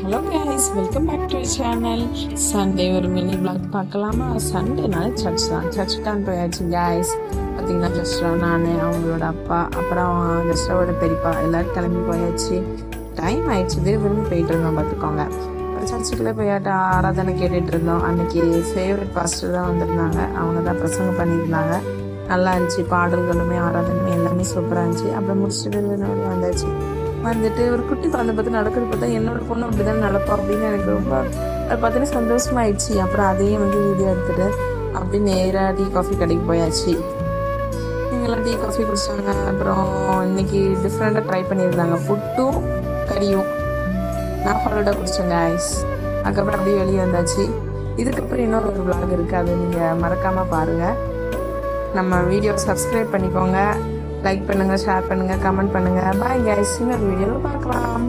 Hello guys, welcome back to channel. Sunday ஒரு mini vlog பார்க்கலாமா? சண்டேனால search தான் போயாச்சு கைஸ். பார்த்தீங்கன்னா ஜஸ்டா, நான், அவங்களோட அப்பா, அப்புறம் ஜஸ்டாவோட பெரியப்பா எல்லோரும் கிளம்பி போயாச்சு. டைம் ஆயிடுச்சு, விரும்பி போயிட்டு இருந்தோம் பார்த்துக்கோங்க. அப்புறம் சர்ச்சுக்குள்ளே போயாட்டு ஆராதனை கேட்டுட்டு இருந்தோம். அன்னைக்கு ஃபேவரட் பாஸ்டர் தான் வந்திருந்தாங்க. அவங்க தான் பிரசங்கம் பண்ணியிருந்தாங்க. நல்லா இருந்துச்சு, பாடல்களுமே ஆராதனையுமே எல்லாமே சூப்பராக இருந்துச்சு. அப்புறம் முடிச்சுட்டு வந்தாச்சு. வந்துட்டு ஒரு குட்டி குழந்தை பார்த்து நடக்கிறது பார்த்தா என்னோட பொண்ணு அப்படிதான் நடப்பா அப்படின்னு எனக்கு ரொம்ப அதை பார்த்தீங்கன்னா சந்தோஷமாயிடுச்சு. அப்புறம் அதையும் வீடியோ எடுத்துட்டு அப்படி நேராக டீ காஃபி கடைக்கு போயாச்சு. நீங்களாம் டீ காஃபி குடிச்சாங்க. அப்புறம் இன்னைக்கு டிஃப்ரெண்டாக ட்ரை பண்ணியிருந்தாங்க, புட்டும் கறியும். நான் ஃபாலோட குடித்தேன் கைஸ். அதுக்கப்புறம் அப்படியே வெளியே வந்தாச்சு. இதுக்கப்புறம் இன்னொரு vlog இருக்குது, அது நீங்கள் மறக்காமல் பாருங்கள். நம்ம வீடியோவை சப்ஸ்கிரைப் பண்ணிக்கோங்க, லைக் பண்ணுங்கள், ஷேர் பண்ணுங்கள், கமெண்ட் பண்ணுங்கள். பாய் கைஸ், இன்னொரு வீடியோவில் பார்க்கலாம்.